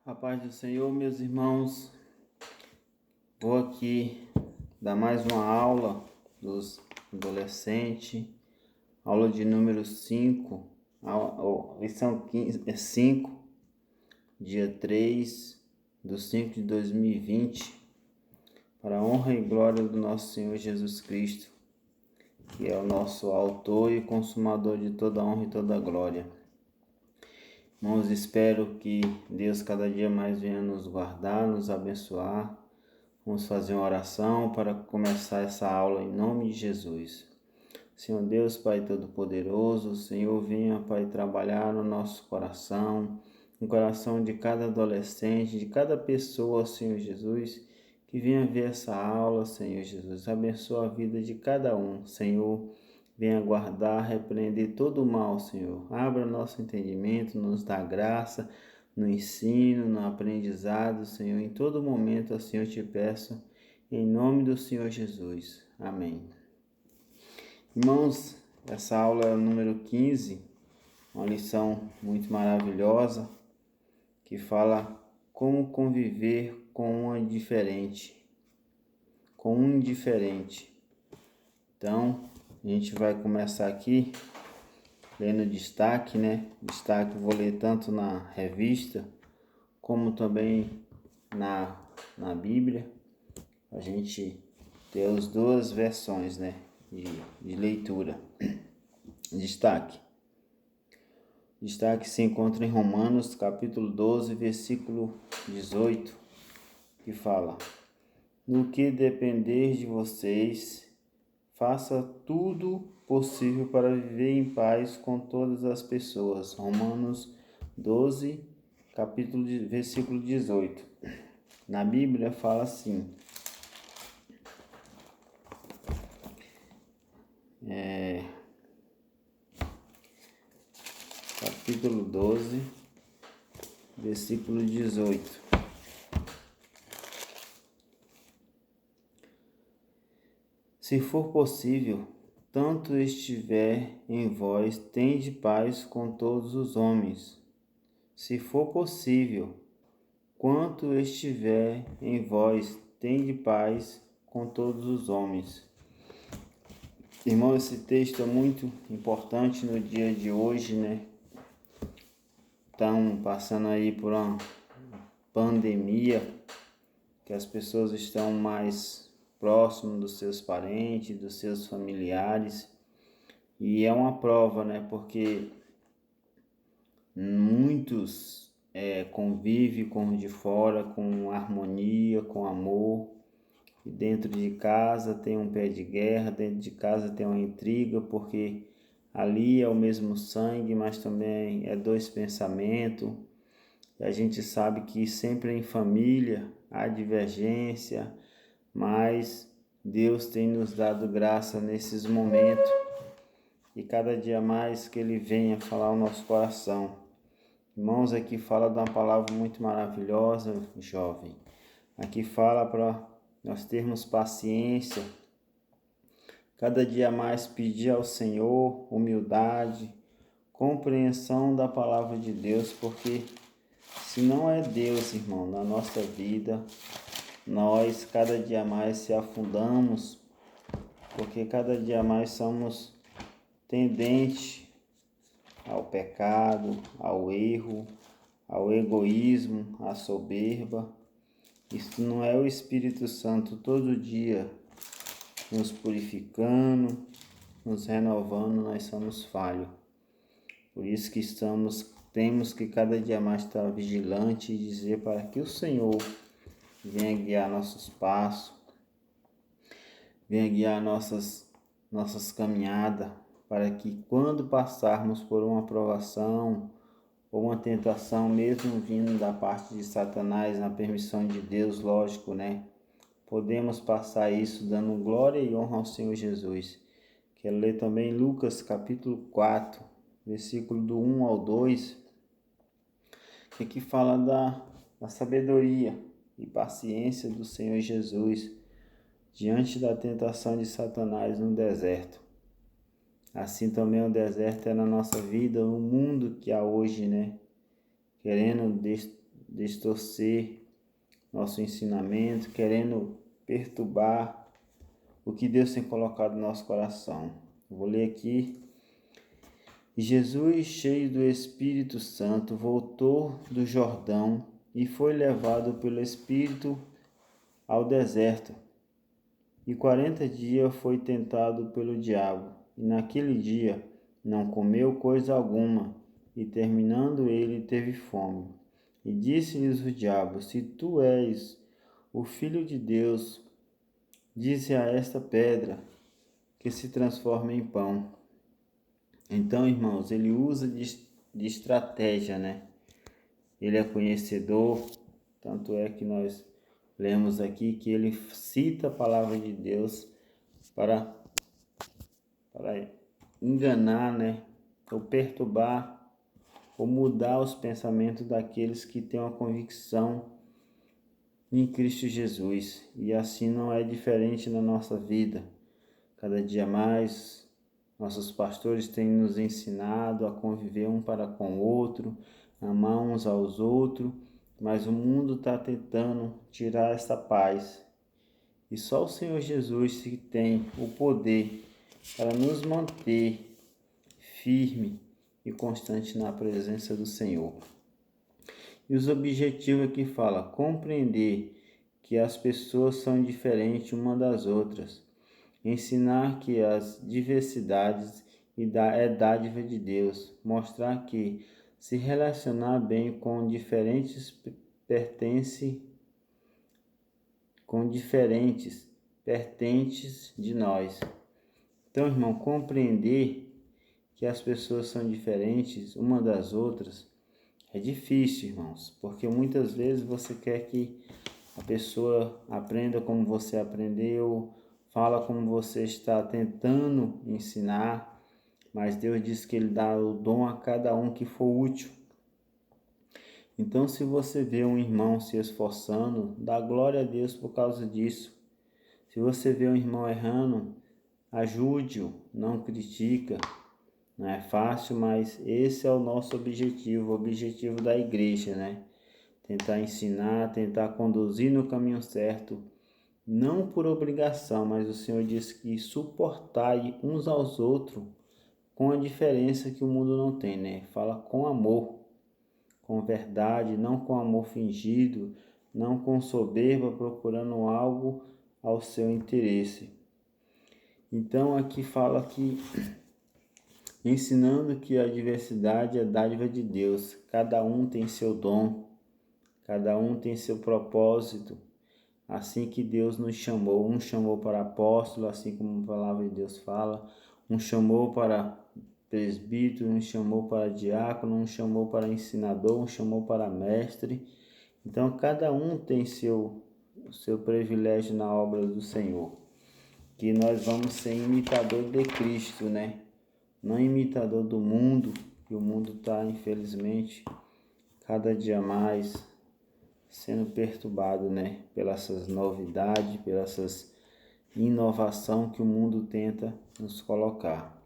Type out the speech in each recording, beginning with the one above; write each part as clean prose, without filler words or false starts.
A paz do Senhor, meus irmãos. Vou aqui dar mais uma aula dos adolescentes, aula de número 5, lição 5, dia 3 de 5 de 2020, para a honra e glória do nosso Senhor Jesus Cristo, que é o nosso autor e consumador de toda honra e toda glória. Irmãos, espero que Deus cada dia mais venha nos guardar, nos abençoar. Vamos fazer uma oração para começar essa aula em nome de Jesus. Senhor Deus, Pai Todo-Poderoso, Senhor, venha, Pai, trabalhar no nosso coração, no coração de cada adolescente, de cada pessoa, Senhor Jesus, que venha ver essa aula, Senhor Jesus. Abençoa a vida de cada um, Senhor. Venha guardar, repreender todo o mal, Senhor. Abra nosso entendimento, nos dá graça no ensino, no aprendizado, Senhor. Em todo momento, assim eu te peço, em nome do Senhor Jesus. Amém. Irmãos, essa aula é o número 15, uma lição muito maravilhosa, que fala como conviver com um indiferente. Então, a gente vai começar aqui lendo destaque, Destaque vou ler tanto na revista como também na Bíblia. A gente tem as duas versões, de leitura. Destaque se encontra em Romanos, capítulo 12, versículo 18, que fala: No que depender de vocês, faça tudo possível para viver em paz com todas as pessoas. Romanos 12, versículo 18. Na Bíblia fala assim: capítulo 12, versículo 18. Se for possível, tanto estiver em vós, tende paz com todos os homens. Se for possível, quanto estiver em vós, tende paz com todos os homens. Irmão, esse texto é muito importante no dia de hoje, Estão passando aí por uma pandemia, que as pessoas estão mais próximo dos seus parentes, dos seus familiares, e é uma prova, porque muitos convivem com o de fora com harmonia, com amor, e dentro de casa tem um pé de guerra, dentro de casa tem uma intriga, porque ali é o mesmo sangue, mas também é dois pensamentos, e a gente sabe que sempre em família há divergência, mas Deus tem nos dado graça nesses momentos e cada dia mais que Ele venha falar ao nosso coração. Irmãos, aqui fala de uma palavra muito maravilhosa, jovem. Aqui fala para nós termos paciência, cada dia mais pedir ao Senhor humildade, compreensão da palavra de Deus, porque se não é Deus, irmão, na nossa vida, nós cada dia mais se afundamos, porque cada dia mais somos tendentes ao pecado, ao erro, ao egoísmo, à soberba. Isso não é o Espírito Santo todo dia nos purificando, nos renovando, nós somos falhos. Por isso que temos que cada dia mais estar vigilante e dizer para que o Senhor venha guiar nossos passos, venha guiar nossas caminhadas, para que quando passarmos por uma provação ou uma tentação, mesmo vindo da parte de Satanás, na permissão de Deus, lógico, podemos passar isso dando glória e honra ao Senhor Jesus. Quero ler também Lucas capítulo 4, versículo do 1 ao 2, que aqui fala da sabedoria e paciência do Senhor Jesus diante da tentação de Satanás no deserto. Assim também o deserto é na nossa vida, no mundo que há hoje, querendo distorcer nosso ensinamento, querendo perturbar o que Deus tem colocado no nosso coração. Eu vou ler aqui. E Jesus, cheio do Espírito Santo, voltou do Jordão e foi levado pelo Espírito ao deserto. E 40 dias foi tentado pelo diabo, e naquele dia não comeu coisa alguma, e terminando ele teve fome. E disse-lhes o diabo: Se tu és o Filho de Deus, dize a esta pedra que se transforme em pão. Então, irmãos, ele usa de estratégia, né? Ele é conhecedor, tanto é que nós lemos aqui que ele cita a palavra de Deus para enganar, né? Ou perturbar, ou mudar os pensamentos daqueles que têm uma convicção em Cristo Jesus. E assim não é diferente na nossa vida. Cada dia mais nossos pastores têm nos ensinado a conviver um para com o outro, amar uns aos outros, mas o mundo está tentando tirar essa paz. E só o Senhor Jesus que tem o poder para nos manter firme e constante na presença do Senhor. E os objetivos aqui fala compreender que as pessoas são diferentes umas das outras. Ensinar que as diversidades é dádiva de Deus. Mostrar que se relacionar bem com diferentes pertences de nós. Então, irmão, compreender que as pessoas são diferentes umas das outras é difícil, irmãos, porque muitas vezes você quer que a pessoa aprenda como você aprendeu, fala como você está tentando ensinar, mas Deus diz que Ele dá o dom a cada um que for útil. Então, se você vê um irmão se esforçando, dá glória a Deus por causa disso. Se você vê um irmão errando, ajude-o, não critica. Não é fácil, mas esse é o nosso objetivo, o objetivo da igreja, né? Tentar ensinar, tentar conduzir no caminho certo, não por obrigação, mas o Senhor diz que suportai uns aos outros com a diferença que o mundo não tem, né? Fala com amor, com verdade, não com amor fingido, não com soberba, procurando algo ao seu interesse. Então aqui fala que ensinando que a diversidade é dádiva de Deus, cada um tem seu dom, cada um tem seu propósito. Assim que Deus nos chamou, um chamou para apóstolo, assim como a palavra de Deus fala, um chamou para presbítero, um chamou para diácono, um chamou para ensinador, um chamou para mestre. Então cada um tem seu privilégio na obra do Senhor. Que nós vamos ser imitador de Cristo, né? Não imitador do mundo, que o mundo está, infelizmente, cada dia mais sendo perturbado, né? Pelas essas novidades, pelas essas inovação que o mundo tenta nos colocar.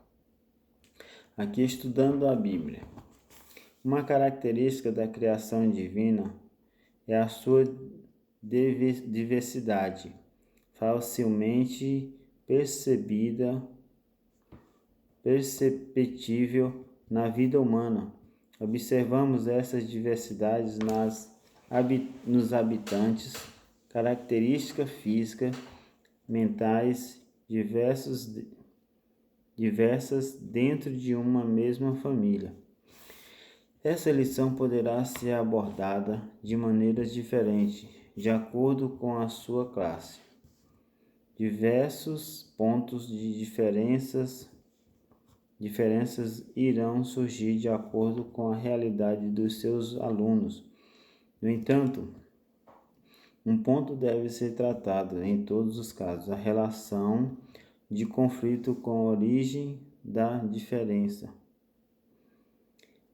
Aqui estudando a Bíblia. Uma característica da criação divina é a sua diversidade, facilmente perceptível na vida humana. Observamos essas diversidades nos habitantes, características físicas, mentais diversas dentro de uma mesma família. Essa lição poderá ser abordada de maneiras diferentes, de acordo com a sua classe. Diversos pontos de diferenças irão surgir de acordo com a realidade dos seus alunos. No entanto, um ponto deve ser tratado em todos os casos: a relação de conflito com a origem da diferença.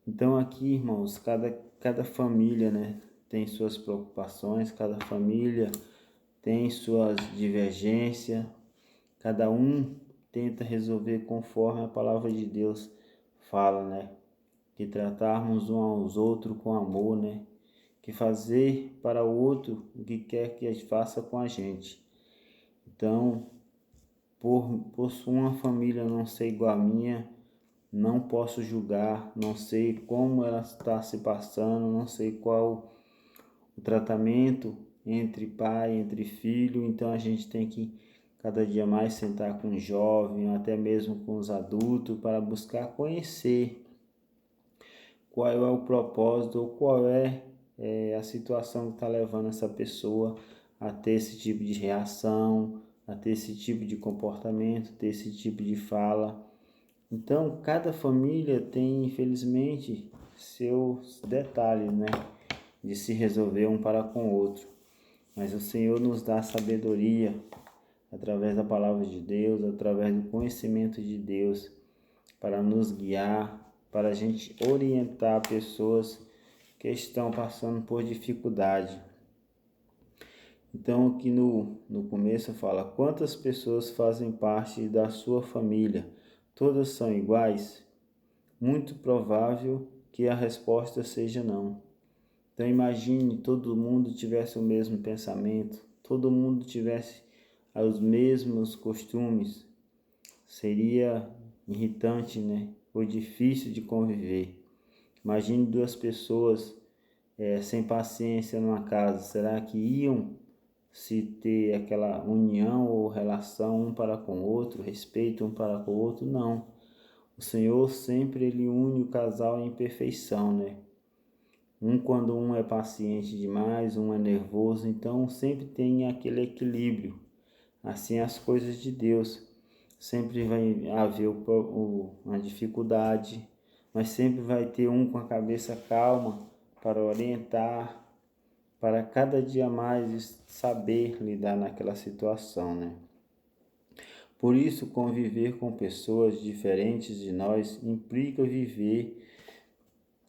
Então aqui, irmãos, cada família, né, tem suas preocupações, cada família tem suas divergências, cada um tenta resolver conforme a palavra de Deus fala, né? Que tratarmos uns aos outros com amor, né? que fazer para o outro o que quer que a gente faça com a gente. Então, por uma família não ser igual à minha, não posso julgar, não sei como ela está se passando, não sei qual o tratamento entre pai, entre filho, então a gente tem que cada dia mais sentar com os jovens, até mesmo com os adultos, para buscar conhecer qual é o propósito ou qual é a situação que está levando essa pessoa a ter esse tipo de reação, a ter esse tipo de comportamento, ter esse tipo de fala. Então, cada família tem, infelizmente, seus detalhes, né, de se resolver um para com o outro. Mas o Senhor nos dá sabedoria através da palavra de Deus, através do conhecimento de Deus, para nos guiar, para a gente orientar pessoas que estão passando por dificuldade. Então, aqui no começo fala: quantas pessoas fazem parte da sua família? Todas são iguais? Muito provável que a resposta seja não. Então imagine todo mundo tivesse o mesmo pensamento, todo mundo tivesse os mesmos costumes. Seria irritante, né? Ou difícil de conviver. Imagine duas pessoas sem paciência numa casa. Será que iam se ter aquela união ou relação um para com o outro, respeito um para com o outro? Não. O Senhor sempre ele une o casal em perfeição, né? Quando um é paciente demais, um é nervoso, então sempre tem aquele equilíbrio. Assim as coisas de Deus. Sempre vai haver uma dificuldade, mas sempre vai ter um com a cabeça calma para orientar, para cada dia mais saber lidar naquela situação, né? Por isso, conviver com pessoas diferentes de nós implica viver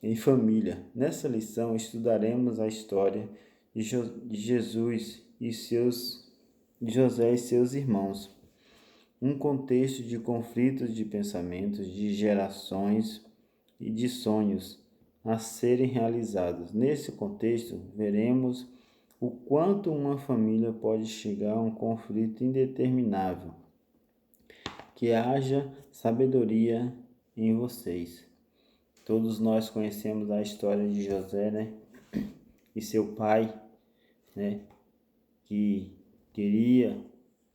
em família. Nessa lição, estudaremos a história de Jesus e de José e seus irmãos. Um contexto de conflitos de pensamentos, de gerações e de sonhos a serem realizados. Nesse contexto, veremos o quanto uma família pode chegar a um conflito indeterminável. Que haja sabedoria em vocês. Todos nós conhecemos a história de José, né? E seu pai, né? Que queria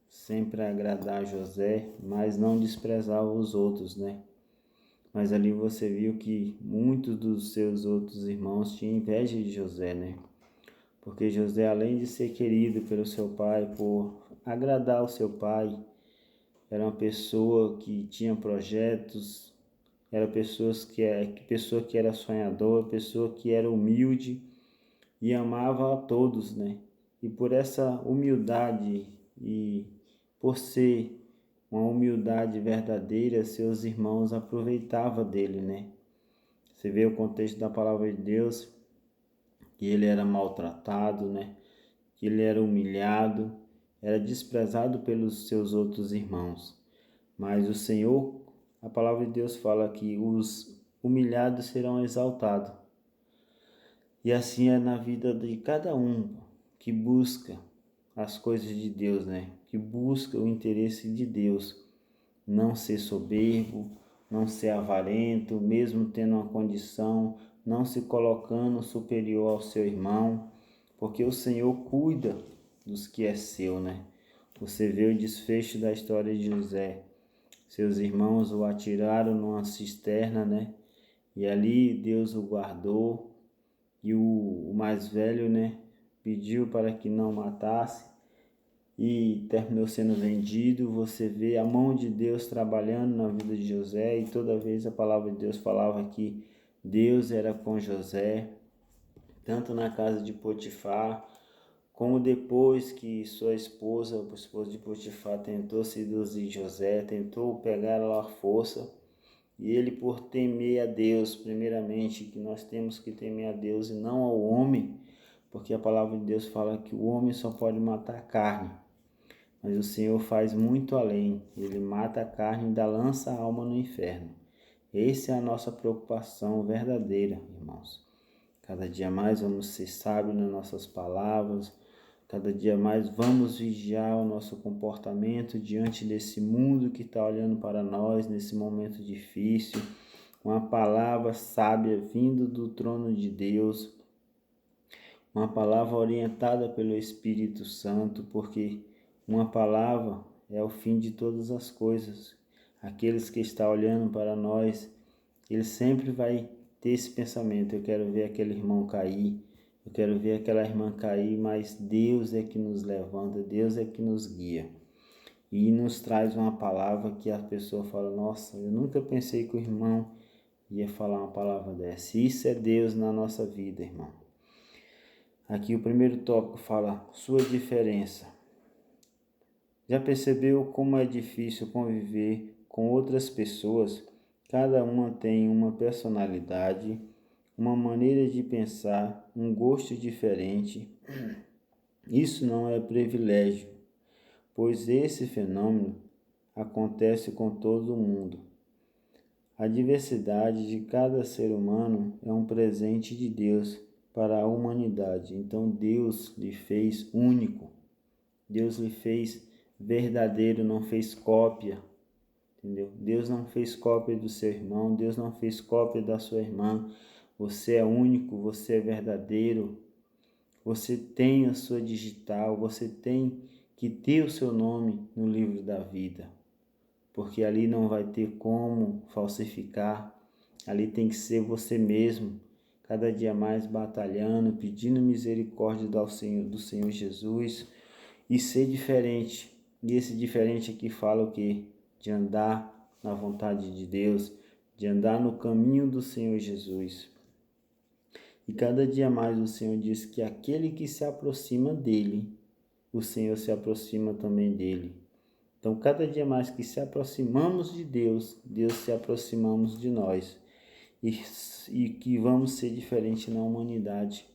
sempre agradar José, mas não desprezava os outros, né? Mas ali você viu que muitos dos seus outros irmãos tinham inveja de José, né? Porque José, além de ser querido pelo seu pai, por agradar o seu pai, era uma pessoa que tinha projetos, era pessoa que era sonhadora, pessoa que era humilde e amava a todos, né? E por essa humildade e por ser uma humildade verdadeira, seus irmãos aproveitavam dele, né? Você vê o contexto da palavra de Deus, que ele era maltratado, né? Que ele era humilhado, era desprezado pelos seus outros irmãos. Mas o Senhor, a palavra de Deus fala que os humilhados serão exaltados. E assim é na vida de cada um que busca as coisas de Deus, né? Que busca o interesse de Deus. Não ser soberbo, não ser avarento, mesmo tendo uma condição, não se colocando superior ao seu irmão, porque o Senhor cuida dos que é seu, né? Você vê o desfecho da história de José. Seus irmãos o atiraram numa cisterna, né? E ali Deus o guardou. E o mais velho, né? Pediu para que não matasse e terminou sendo vendido. Você vê a mão de Deus trabalhando na vida de José, e toda vez a palavra de Deus falava que Deus era com José, tanto na casa de Potifar, como depois que sua esposa, a esposa de Potifar, tentou seduzir José, tentou pegá-lo à força, e ele, por temer a Deus, primeiramente, que nós temos que temer a Deus e não ao homem, porque a palavra de Deus fala que o homem só pode matar a carne, mas o Senhor faz muito além. Ele mata a carne e ainda lança a alma no inferno. Essa é a nossa preocupação verdadeira, irmãos. Cada dia mais vamos ser sábios nas nossas palavras. Cada dia mais vamos vigiar o nosso comportamento diante desse mundo que está olhando para nós nesse momento difícil. Uma palavra sábia vindo do trono de Deus. Uma palavra orientada pelo Espírito Santo, porque uma palavra é o fim de todas as coisas. Aqueles que estão olhando para nós, ele sempre vai ter esse pensamento: eu quero ver aquele irmão cair, eu quero ver aquela irmã cair, mas Deus é que nos levanta, Deus é que nos guia. E nos traz uma palavra que a pessoa fala: nossa, eu nunca pensei que o irmão ia falar uma palavra dessa. Isso é Deus na nossa vida, irmão. Aqui o primeiro tópico fala sua diferença. Já percebeu como é difícil conviver com outras pessoas? Cada uma tem uma personalidade, uma maneira de pensar, um gosto diferente. Isso não é privilégio, pois esse fenômeno acontece com todo mundo. A diversidade de cada ser humano é um presente de Deus para a humanidade. Então Deus lhe fez único. Deus lhe fez verdadeiro, não fez cópia. Entendeu? Deus não fez cópia do seu irmão, Deus não fez cópia da sua irmã. Você é único, você é verdadeiro. Você tem a sua digital, você tem que ter o seu nome no livro da vida. Porque ali não vai ter como falsificar. Ali tem que ser você mesmo, cada dia mais batalhando, pedindo misericórdia do Senhor Jesus e ser diferente. E esse diferente aqui fala o quê? De andar na vontade de Deus, de andar no caminho do Senhor Jesus. E cada dia mais o Senhor diz que aquele que se aproxima dele, o Senhor se aproxima também dele. Então, cada dia mais que se aproximamos de Deus, Deus se aproximamos de nós. E que vamos ser diferentes na humanidade.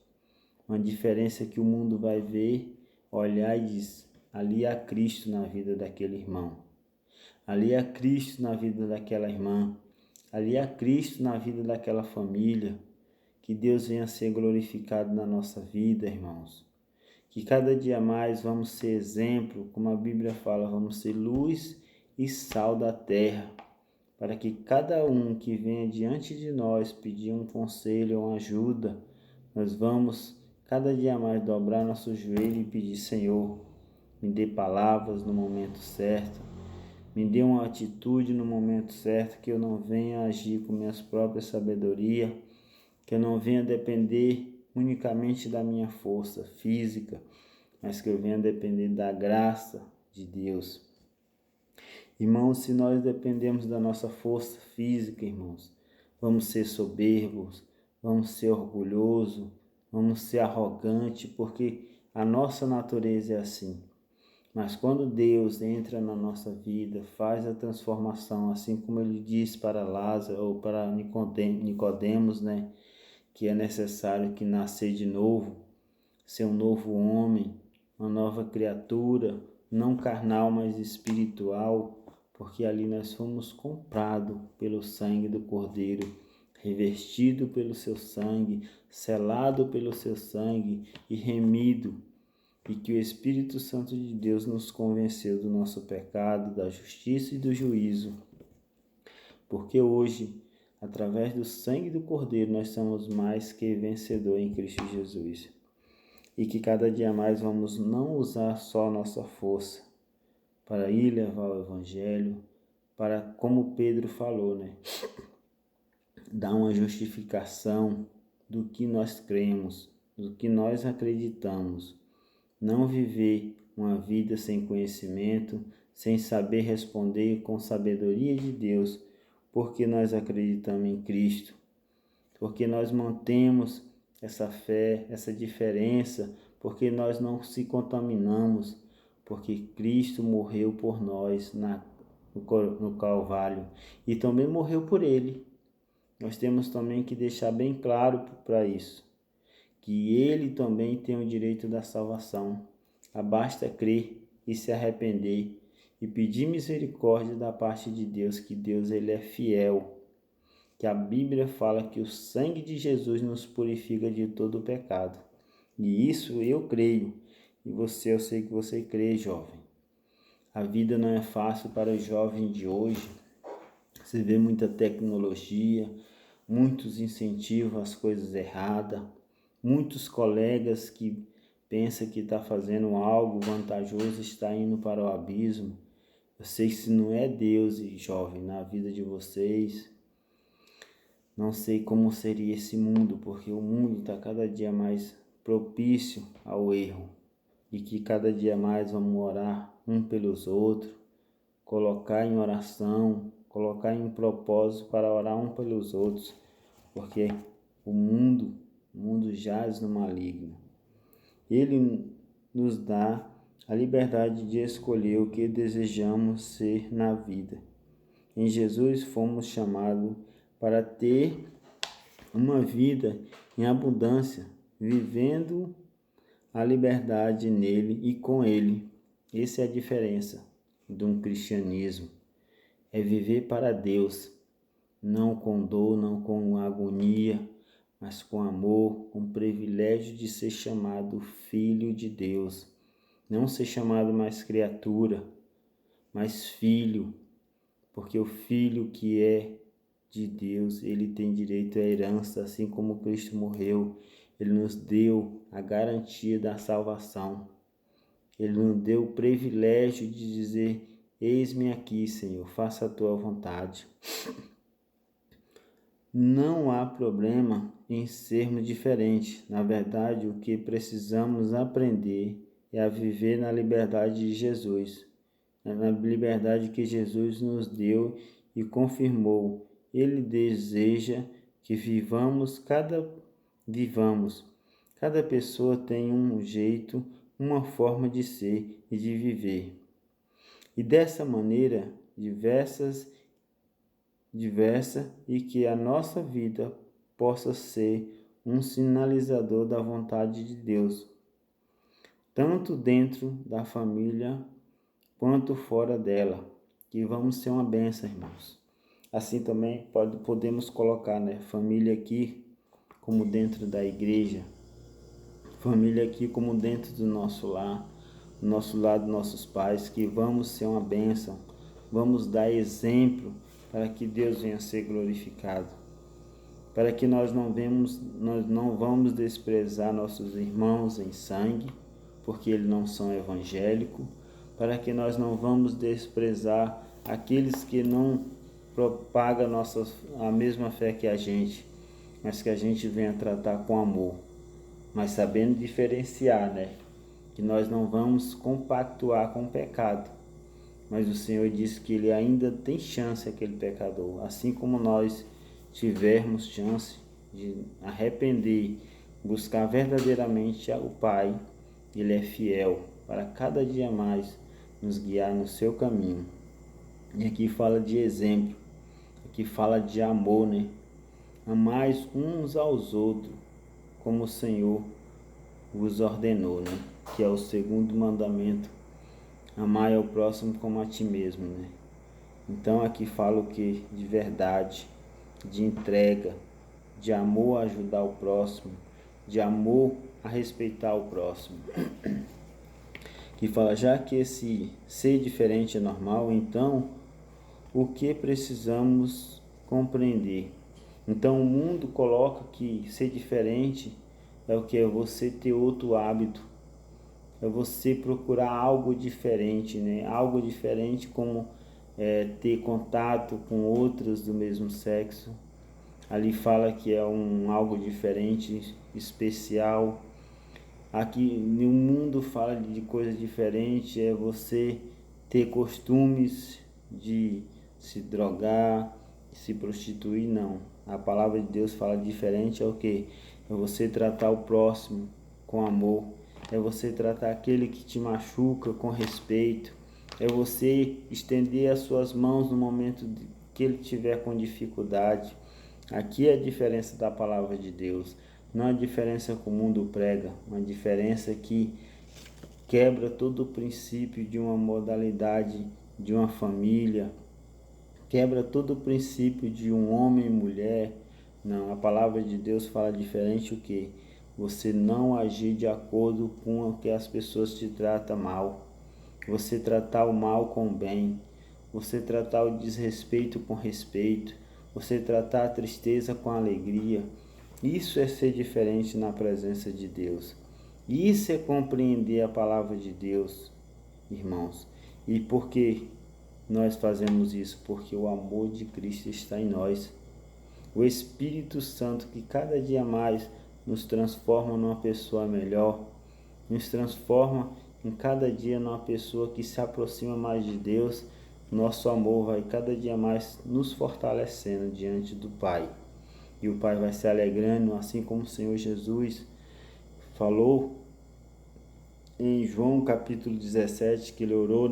Uma diferença que o mundo vai ver, olhar e diz: ali há Cristo na vida daquele irmão. Ali há Cristo na vida daquela irmã. Ali há Cristo na vida daquela família. Que Deus venha a ser glorificado na nossa vida, irmãos. Que cada dia mais vamos ser exemplo, como a Bíblia fala, vamos ser luz e sal da terra, para que cada um que venha diante de nós pedir um conselho ou uma ajuda, nós vamos cada dia mais dobrar nosso joelho e pedir: Senhor, me dê palavras no momento certo, me dê uma atitude no momento certo, que eu não venha agir com minhas próprias sabedoria, que eu não venha depender unicamente da minha força física, mas que eu venha depender da graça de Deus. Irmãos, se nós dependemos da nossa força física, irmãos, vamos ser soberbos, vamos ser orgulhosos, vamos ser arrogantes, porque a nossa natureza é assim. Mas quando Deus entra na nossa vida, faz a transformação, assim como ele disse para Lázaro ou para Nicodemos, né? Que é necessário que nascer de novo, ser um novo homem, uma nova criatura, não carnal, mas espiritual, porque ali nós fomos comprados pelo sangue do Cordeiro, revestido pelo seu sangue, selado pelo seu sangue e remido, e que o Espírito Santo de Deus nos convenceu do nosso pecado, da justiça e do juízo. Porque hoje, através do sangue do Cordeiro, nós somos mais que vencedores em Cristo Jesus. E que cada dia mais vamos não usar só a nossa força para ir levar o Evangelho, para, como Pedro falou, né? Dar uma justificação do que nós cremos, do que nós acreditamos. Não viver uma vida sem conhecimento, sem saber responder com sabedoria de Deus, porque nós acreditamos em Cristo, porque nós mantemos essa fé, essa diferença, porque nós não se contaminamos, porque Cristo morreu por nós no Calvário e também morreu por ele. Nós temos também que deixar bem claro para isso, que ele também tem o direito da salvação. Basta crer e se arrepender e pedir misericórdia da parte de Deus, que Deus ele é fiel. que a Bíblia fala que o sangue de Jesus nos purifica de todo o pecado. E isso eu creio. E você, eu sei que você crê, jovem. A vida não é fácil para os jovens de hoje. Você vê muita tecnologia, muitos incentivos às coisas erradas, muitos colegas que pensam que está fazendo algo vantajoso, está indo para o abismo. Eu sei que se não é Deus, jovem, na vida de vocês, não sei como seria esse mundo, porque o mundo está cada dia mais propício ao erro e que cada dia mais vamos orar um pelos outros, colocar em oração, colocar em propósito para orar um pelos outros, porque o mundo jaz no maligno. Ele nos dá a liberdade de escolher o que desejamos ser na vida. Em Jesus fomos chamados para ter uma vida em abundância, vivendo a liberdade nele e com ele. Essa é a diferença de um cristianismo. É viver para Deus, não com dor, não com agonia, mas com amor, com o privilégio de ser chamado filho de Deus. Não ser chamado mais criatura, mas filho, porque o filho que é de Deus, ele tem direito à herança, assim como Cristo morreu. Ele nos deu a garantia da salvação. Ele nos deu o privilégio de dizer: eis-me aqui, Senhor, faça a tua vontade. Não há problema em sermos diferentes. Na verdade, o que precisamos aprender é a viver na liberdade de Jesus, na liberdade que Jesus nos deu e confirmou. Ele deseja que vivamos. Cada pessoa tem um jeito, uma forma de ser e de viver. E dessa maneira, diversa, e que a nossa vida possa ser um sinalizador da vontade de Deus, tanto dentro da família quanto fora dela, que vamos ser uma bênção, irmãos. Assim também podemos colocar, família aqui como dentro da igreja, família aqui como dentro do nosso lar, do nosso lado dos nossos pais, que vamos ser uma bênção, vamos dar exemplo para que Deus venha a ser glorificado, para que nós não vamos desprezar nossos irmãos em sangue, porque eles não são evangélicos, para que nós não vamos desprezar aqueles que não propagam a mesma fé que a gente, mas que a gente venha tratar com amor, mas sabendo diferenciar, que nós não vamos compactuar com o pecado, mas o Senhor disse que ele ainda tem chance, aquele pecador, assim como nós tivermos chance de arrepender, buscar verdadeiramente o Pai. Ele é fiel para cada dia mais nos guiar no seu caminho. E aqui fala de exemplo, aqui fala de amor, Amais uns aos outros, como o Senhor vos ordenou, Que é o segundo mandamento. Amar ao próximo como a ti mesmo, Então aqui fala o que? De verdade, de entrega, de amor a ajudar o próximo, de amor a respeitar o próximo. Que fala, já que esse ser diferente é normal, então o que precisamos compreender? Então o mundo coloca que ser diferente é o que? É você ter outro hábito, é você procurar algo diferente, Algo diferente como ter contato com outras do mesmo sexo. Ali fala que é algo diferente, especial. Aqui no mundo fala de coisa diferente, é você ter costumes de se drogar, se prostituir, não. A palavra de Deus fala diferente, é o que? É você tratar o próximo com amor, é você tratar aquele que te machuca com respeito, é você estender as suas mãos no momento que ele tiver com dificuldade. Aqui é a diferença da palavra de Deus, não a diferença que o mundo prega, uma diferença que quebra todo o princípio de uma modalidade de uma família, quebra todo o princípio de um homem e mulher. Não, a palavra de Deus fala diferente o que? Você não agir de acordo com o que as pessoas te tratam mal. Você tratar o mal com o bem. Você tratar o desrespeito com respeito. Você tratar a tristeza com alegria. Isso é ser diferente na presença de Deus. Isso é compreender a palavra de Deus, irmãos. E por que nós fazemos isso? Porque o amor de Cristo está em nós. O Espírito Santo, que cada dia mais nos transforma numa pessoa melhor, nos transforma em cada dia numa pessoa que se aproxima mais de Deus. Nosso amor vai cada dia mais nos fortalecendo diante do Pai. E o Pai vai se alegrando, assim como o Senhor Jesus falou em João capítulo 17, que ele orou,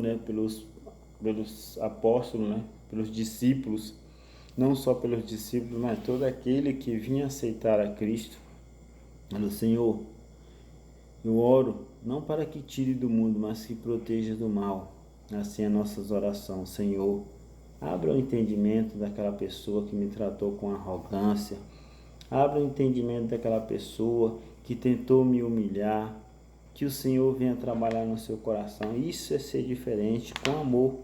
pelos apóstolos, pelos discípulos, não só pelos discípulos, mas todo aquele que vinha aceitar a Cristo. Falou: Senhor, eu oro não para que tire do mundo, mas que proteja do mal. Assim é nossas orações. Senhor, abra o entendimento daquela pessoa que me tratou com arrogância. Abra o entendimento daquela pessoa que tentou me humilhar. Que o Senhor venha trabalhar no seu coração. Isso é ser diferente com amor,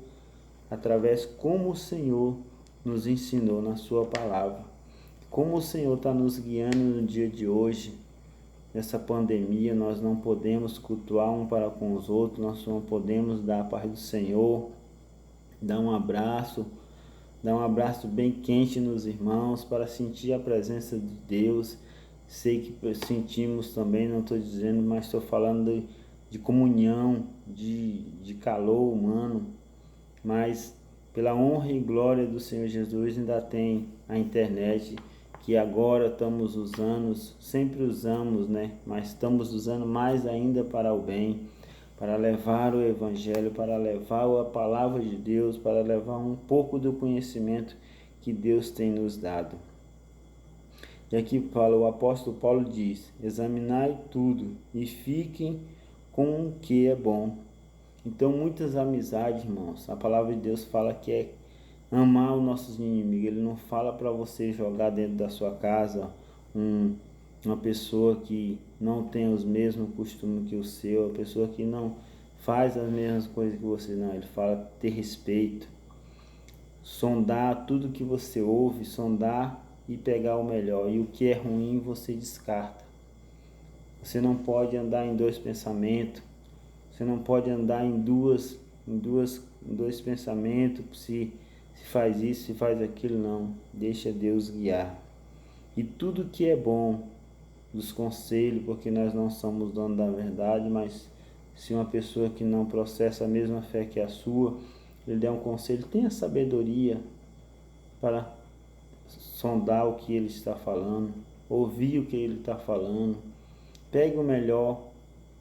através como o Senhor nos ensinou na sua palavra. Como o Senhor está nos guiando no dia de hoje. Nessa pandemia, nós não podemos cultuar um para com os outros, nós não podemos dar a paz do Senhor, dar um abraço bem quente nos irmãos, para sentir a presença de Deus. Sei que sentimos também, não estou dizendo, mas estou falando de comunhão, de calor humano, mas pela honra e glória do Senhor Jesus ainda tem a internet, que agora estamos usando, sempre usamos, mas estamos usando mais ainda para o bem, para levar o Evangelho, para levar a palavra de Deus, para levar um pouco do conhecimento que Deus tem nos dado. E aqui fala, o apóstolo Paulo diz: examinai tudo e fiquem com o que é bom. Então, muitas amizades, irmãos, a palavra de Deus fala que é amar os nossos inimigos. Ele não fala para você jogar dentro da sua casa uma pessoa que não tem os mesmos costumes que o seu, a pessoa que não faz as mesmas coisas que você. Não, ele fala ter respeito, sondar tudo que você ouve, sondar e pegar o melhor, e o que é ruim você descarta. Você não pode andar em dois pensamentos, você não pode andar em dois pensamentos, se faz isso, se faz aquilo. Não, deixa Deus guiar. E tudo que é bom, dos conselhos, porque nós não somos donos da verdade, mas se uma pessoa que não processa a mesma fé que a sua, ele der um conselho, tenha sabedoria para sondar o que ele está falando, ouvir o que ele está falando, pegue o melhor,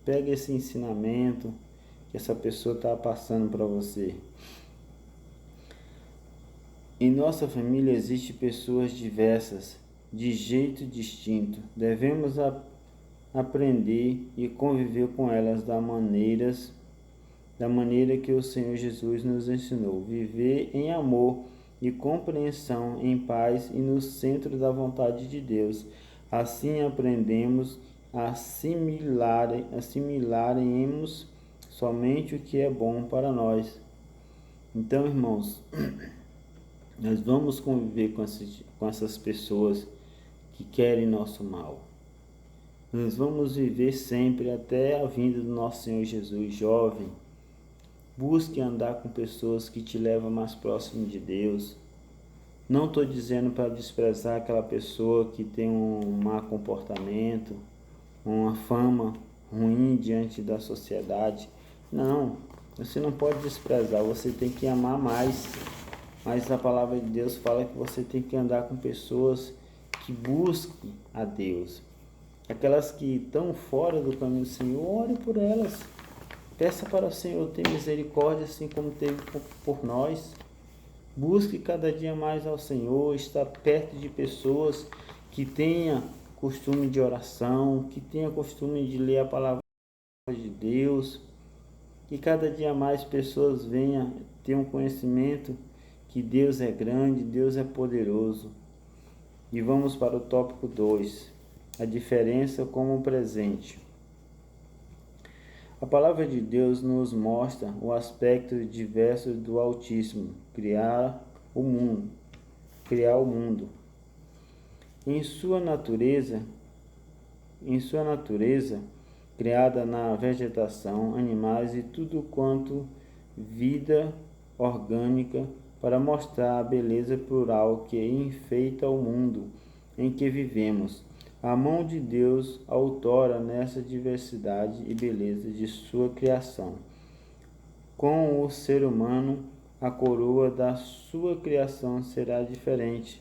pegue esse ensinamento que essa pessoa está passando para você. Em nossa família existem pessoas diversas, de jeito distinto. Devemos aprender e conviver com elas da maneira que o Senhor Jesus nos ensinou. Viver em amor e compreensão, em paz e no centro da vontade de Deus. Assim aprendemos a assimilaremos somente o que é bom para nós. Então, irmãos, nós vamos conviver com essas pessoas que querem nosso mal. Nós vamos viver sempre até a vinda do nosso Senhor Jesus. Jovem, busque andar com pessoas que te levam mais próximo de Deus. Não estou dizendo para desprezar aquela pessoa que tem um mau comportamento, uma fama ruim diante da sociedade. Não, você não pode desprezar, você tem que amar mais. Mas a palavra de Deus fala que você tem que andar com pessoas que busquem a Deus. Aquelas que estão fora do caminho do Senhor, ore por elas. Peça para o Senhor ter misericórdia, assim como teve por nós. Busque cada dia mais ao Senhor, estar perto de pessoas que tenham costume de oração, que tenham costume de ler a palavra de Deus. Que cada dia mais pessoas venham ter um conhecimento que Deus é grande, Deus é poderoso. E vamos para o tópico 2, a diferença como presente. A palavra de Deus nos mostra o aspecto diverso do Altíssimo, criar o mundo. Em sua natureza, criada na vegetação, animais e tudo quanto vida orgânica, para mostrar a beleza plural que enfeita o mundo em que vivemos. A mão de Deus autora nessa diversidade e beleza de sua criação. Com o ser humano, a coroa da sua criação seria diferente.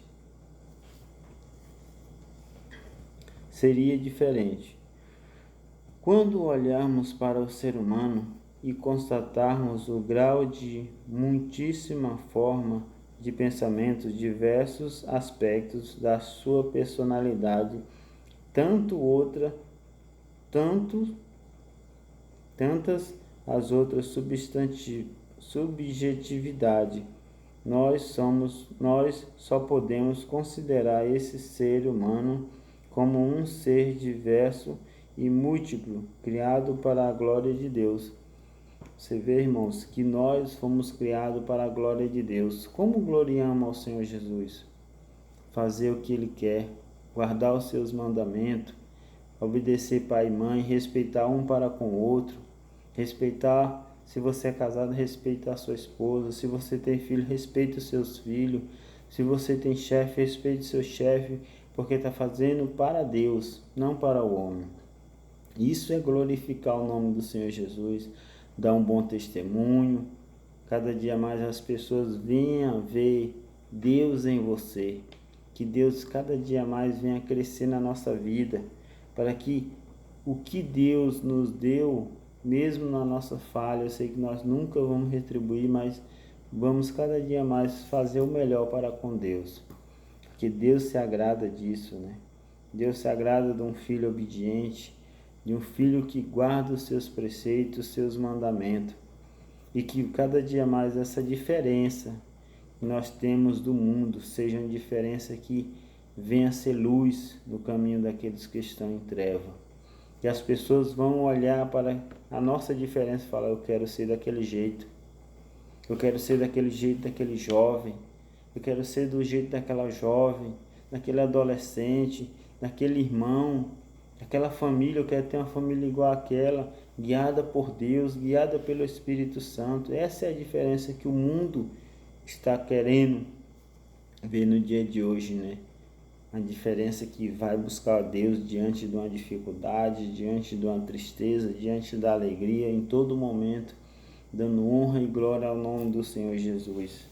Quando olharmos para o ser humano e constatarmos o grau de muitíssima forma de pensamento, diversos aspectos da sua personalidade, tantas as outras subjetividade, nós só podemos considerar esse ser humano como um ser diverso e múltiplo, criado para a glória de Deus. Você vê, irmãos, que nós fomos criados para a glória de Deus. Como gloriamos ao Senhor Jesus? Fazer o que Ele quer, guardar os seus mandamentos, obedecer pai e mãe, respeitar um para com o outro, respeitar, se você é casado, respeita a sua esposa, se você tem filho, respeita os seus filhos, se você tem chefe, respeite o seu chefe, porque está fazendo para Deus, não para o homem. Isso é glorificar o nome do Senhor Jesus, dar um bom testemunho, cada dia mais as pessoas venham ver Deus em você, que Deus cada dia mais venha crescer na nossa vida, para que o que Deus nos deu, mesmo na nossa falha, eu sei que nós nunca vamos retribuir, mas vamos cada dia mais fazer o melhor para com Deus, porque Deus se agrada disso, né? Deus se agrada de um filho obediente, de um filho que guarda os seus preceitos, os seus mandamentos, e que cada dia mais essa diferença que nós temos do mundo seja uma diferença que venha a ser luz no caminho daqueles que estão em treva. E as pessoas vão olhar para a nossa diferença e falar: eu quero ser daquele jeito, eu quero ser daquele jeito daquele jovem, eu quero ser do jeito daquela jovem, daquele adolescente, daquele irmão, daquela família. Eu quero ter uma família igual àquela, guiada por Deus, guiada pelo Espírito Santo. Essa é a diferença que o mundo está querendo ver no dia de hoje, né? A diferença que vai buscar a Deus diante de uma dificuldade, diante de uma tristeza, diante da alegria, em todo momento, dando honra e glória ao nome do Senhor Jesus.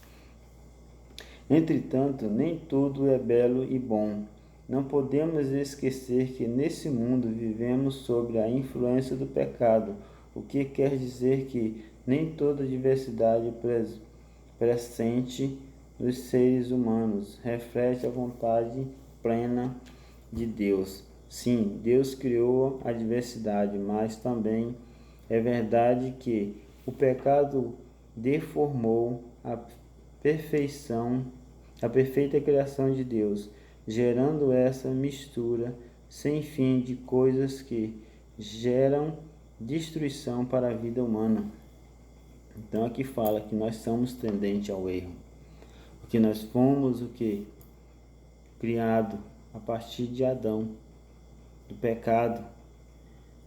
Entretanto, nem tudo é belo e bom. Não podemos esquecer que nesse mundo vivemos sob a influência do pecado, o que quer dizer que nem toda diversidade presente nos seres humanos reflete a vontade plena de Deus. Sim, Deus criou a diversidade, mas também é verdade que o pecado deformou a perfeita criação de Deus, gerando essa mistura sem fim de coisas que geram destruição para a vida humana. Então aqui fala que nós somos tendentes ao erro, porque nós fomos o que? Criado a partir de Adão, do pecado.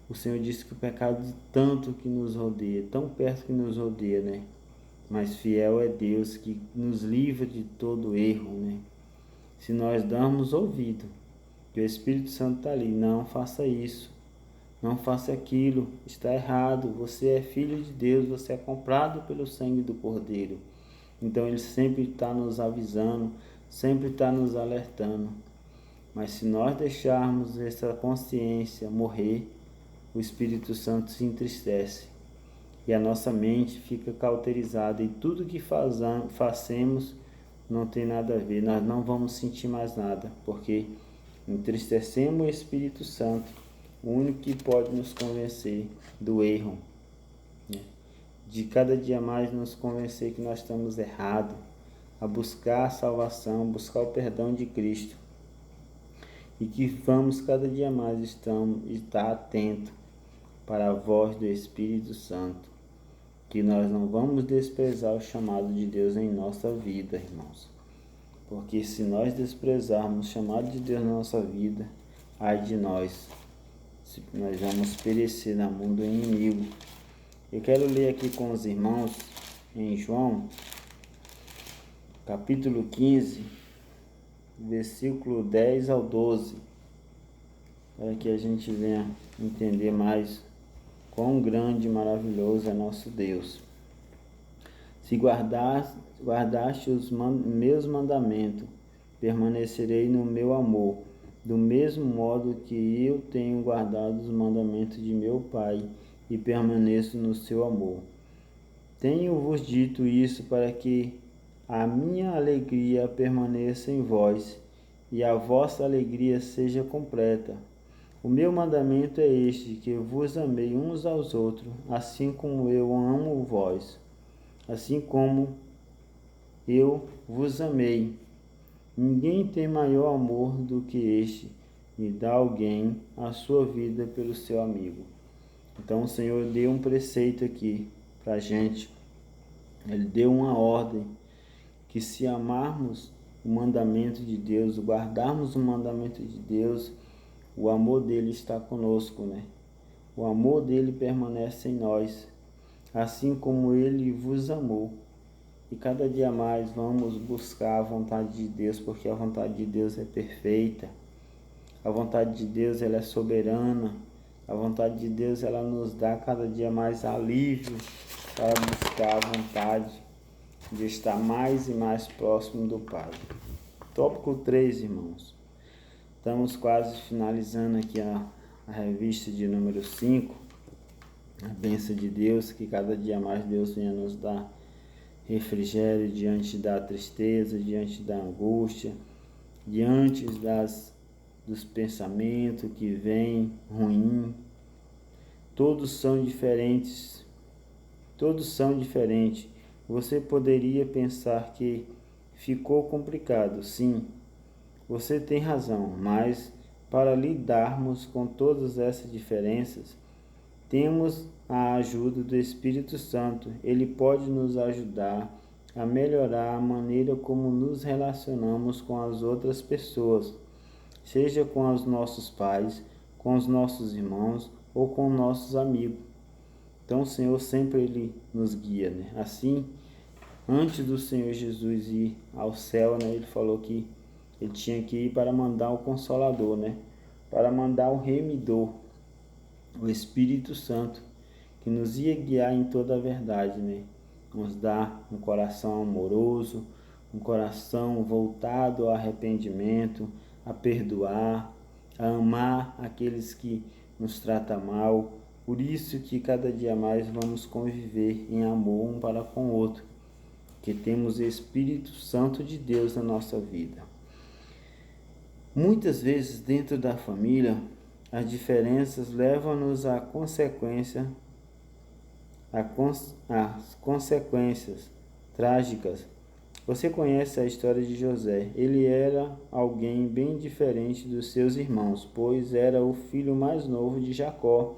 O Senhor disse que o pecado de tanto que nos rodeia, tão perto que nos rodeia, né? Mas fiel é Deus que nos livra de todo erro, né? Se nós darmos ouvido, que o Espírito Santo está ali: não faça isso, não faça aquilo, está errado, você é filho de Deus, você é comprado pelo sangue do Cordeiro. Então Ele sempre está nos avisando, sempre está nos alertando. Mas se nós deixarmos essa consciência morrer, o Espírito Santo se entristece e a nossa mente fica cauterizada, e tudo que fazemos não tem nada a ver, nós não vamos sentir mais nada, porque entristecemos o Espírito Santo, o único que pode nos convencer do erro, né? De cada dia mais nos convencer que nós estamos errados, a buscar a salvação, buscar o perdão de Cristo. E que vamos cada dia mais estar atento para a voz do Espírito Santo. Que nós não vamos desprezar o chamado de Deus em nossa vida, irmãos. Porque se nós desprezarmos o chamado de Deus na nossa vida, ai de nós vamos perecer na mão do inimigo. Eu quero ler aqui com os irmãos em João, capítulo 15, versículo 10 ao 12, para que a gente venha entender mais quão grande e maravilhoso é nosso Deus. Se guardaste os meus mandamentos, permanecerei no meu amor, do mesmo modo que eu tenho guardado os mandamentos de meu Pai e permaneço no seu amor. Tenho-vos dito isso para que a minha alegria permaneça em vós e a vossa alegria seja completa. O meu mandamento é este, que vos amei uns aos outros, assim como eu amo vós, assim como eu vos amei. Ninguém tem maior amor do que este, de dar alguém a sua vida pelo seu amigo. Então o Senhor deu um preceito aqui para a gente. Ele deu uma ordem, que se amarmos o mandamento de Deus, guardarmos o mandamento de Deus, o amor dele está conosco, né? O amor dele permanece em nós, assim como ele vos amou. E cada dia mais vamos buscar a vontade de Deus, porque a vontade de Deus é perfeita. A vontade de Deus, ela é soberana. A vontade de Deus, ela nos dá cada dia mais alívio para buscar a vontade de estar mais e mais próximo do Pai. Tópico 3, irmãos. Estamos quase finalizando aqui a revista de número 5. A bênção de Deus, que cada dia mais Deus venha nos dar refrigério diante da tristeza, diante da angústia, diante dos pensamentos que vêm ruim. Todos são diferentes. Você poderia pensar que ficou complicado. Sim, você tem razão, mas para lidarmos com todas essas diferenças, temos a ajuda do Espírito Santo. Ele pode nos ajudar a melhorar a maneira como nos relacionamos com as outras pessoas, seja com os nossos pais, com os nossos irmãos ou com nossos amigos. Então o Senhor sempre ele nos guia, né? Assim, antes do Senhor Jesus ir ao céu, né, ele falou que ele tinha que ir para mandar o Consolador, né? Para mandar o Remidor, o Espírito Santo, que nos ia guiar em toda a verdade, né? Nos dar um coração amoroso, um coração voltado ao arrependimento, a perdoar, a amar aqueles que nos tratam mal. Por isso que cada dia mais vamos conviver em amor um para com o outro, que temos o Espírito Santo de Deus na nossa vida. Muitas vezes dentro da família, as diferenças levam-nos a consequências trágicas. Você conhece a história de José. Ele era alguém bem diferente dos seus irmãos, pois era o filho mais novo de Jacó.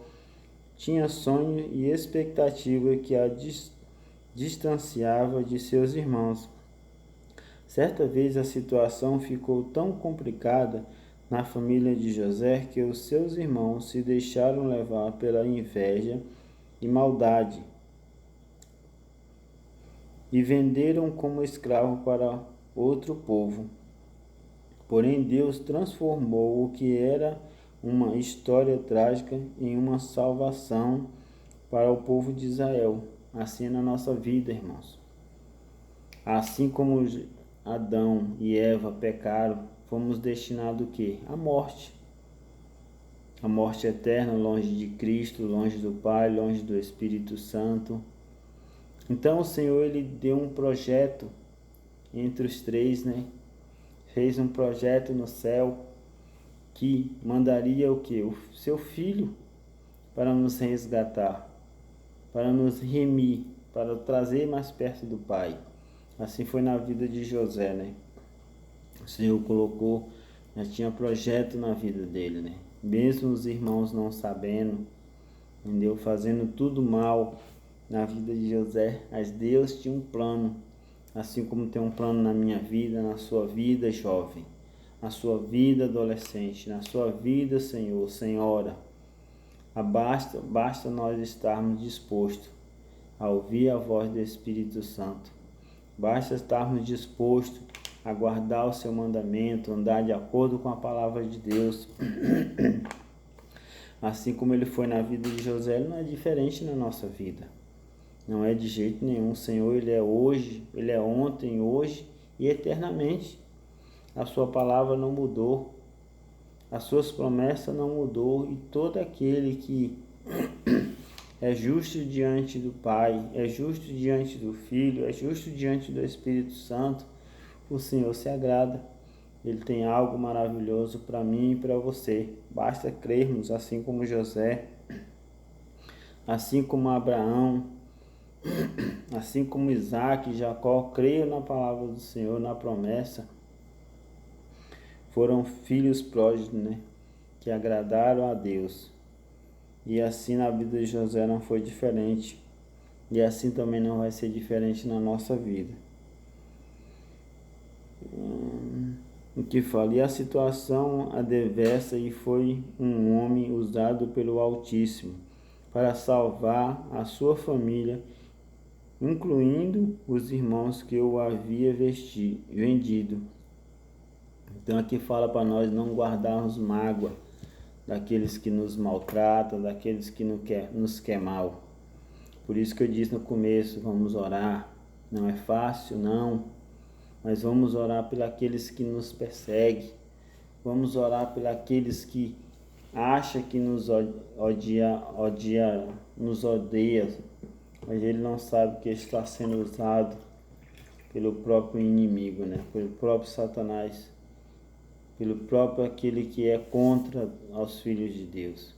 Tinha sonho e expectativa que a distanciava de seus irmãos. Certa vez a situação ficou tão complicada na família de José que os seus irmãos se deixaram levar pela inveja e maldade e venderam como escravo para outro povo. Porém, Deus transformou o que era uma história trágica em uma salvação para o povo de Israel. Assim é na nossa vida, irmãos. Assim como Adão e Eva pecaram, fomos destinados o quê? A morte. A morte eterna, longe de Cristo, longe do Pai, longe do Espírito Santo. Então o Senhor ele deu um projeto entre os três, né? Fez um projeto no céu que mandaria o quê? O seu Filho para nos resgatar, para nos remir, para trazer mais perto do Pai. Assim foi na vida de José, né? O Senhor colocou, já tinha projeto na vida dele, né? Mesmo os irmãos não sabendo, entendeu? Fazendo tudo mal na vida de José, mas Deus tinha um plano, assim como tem um plano na minha vida, na sua vida, jovem, na sua vida, adolescente, na sua vida, Senhor, Senhora. Basta nós estarmos dispostos a ouvir a voz do Espírito Santo. Basta estarmos dispostos a guardar o seu mandamento, andar de acordo com a palavra de Deus. Assim como ele foi na vida de José, ele não é diferente na nossa vida. Não é de jeito nenhum. O Senhor, ele é hoje, ele é ontem, hoje e eternamente. A sua palavra não mudou. As suas promessas não mudou. E todo aquele que é justo diante do Pai, é justo diante do Filho, é justo diante do Espírito Santo, o Senhor se agrada. Ele tem algo maravilhoso para mim e para você. Basta crermos, assim como José, assim como Abraão, assim como Isaac e Jacó, creio na palavra do Senhor, na promessa. Foram filhos pródigos, né? Que agradaram a Deus. E assim na vida de José não foi diferente. E assim também não vai ser diferente na nossa vida. O que fala? E a situação adversa, e foi um homem usado pelo Altíssimo para salvar a sua família, incluindo os irmãos que o havia vendido. Então aqui fala para nós não guardarmos mágoa daqueles que nos maltratam, daqueles que nos quer mal. Por isso que eu disse no começo, vamos orar. Não é fácil, não, mas vamos orar por aqueles que nos perseguem. Vamos orar por aqueles que acham que nos odeia, mas ele não sabe que está sendo usado pelo próprio inimigo, né? Pelo próprio Satanás, pelo próprio aquele que é contra os filhos de Deus.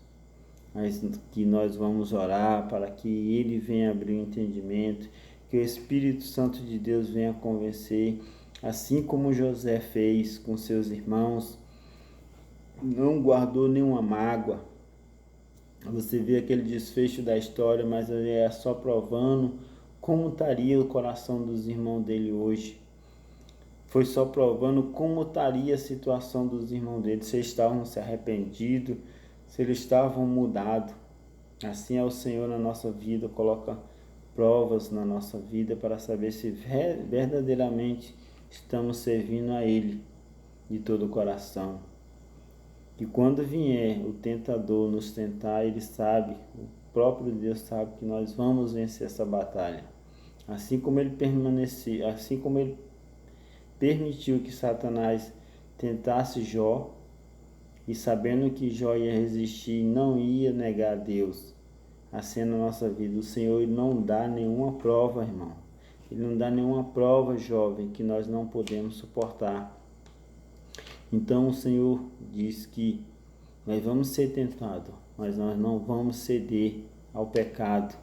Mas que nós vamos orar para que ele venha abrir o entendimento, que o Espírito Santo de Deus venha convencer, assim como José fez com seus irmãos, não guardou nenhuma mágoa. Você vê aquele desfecho da história, mas é só provando como estaria o coração dos irmãos dele hoje. Foi só provando como estaria a situação dos irmãos dele, se eles estavam se arrependidos, se eles estavam mudados. Assim é o Senhor na nossa vida, coloca provas na nossa vida para saber se verdadeiramente estamos servindo a Ele de todo o coração. E quando vier o tentador nos tentar, ele sabe, o próprio Deus sabe que nós vamos vencer essa batalha. Assim como ele permitiu que Satanás tentasse Jó, e sabendo que Jó ia resistir e não ia negar a Deus, assim na nossa vida, o Senhor ele não dá nenhuma prova, irmão. Ele não dá nenhuma prova, jovem, que nós não podemos suportar. Então o Senhor diz que nós vamos ser tentados, mas nós não vamos ceder ao pecado.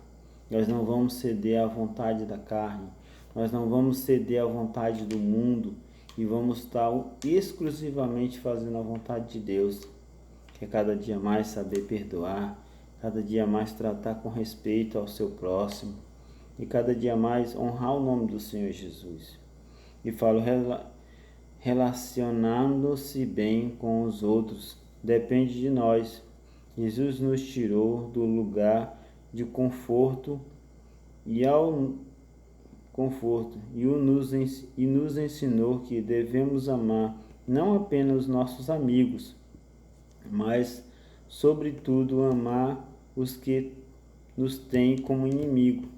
Nós não vamos ceder à vontade da carne. Nós não vamos ceder à vontade do mundo e vamos estar exclusivamente fazendo a vontade de Deus, que é cada dia mais saber perdoar, cada dia mais tratar com respeito ao seu próximo e cada dia mais honrar o nome do Senhor Jesus. E falo relacionando-se bem com os outros, depende de nós. Jesus nos tirou do lugar de conforto e nos ensinou que devemos amar não apenas os nossos amigos, mas sobretudo amar os que nos têm como inimigo,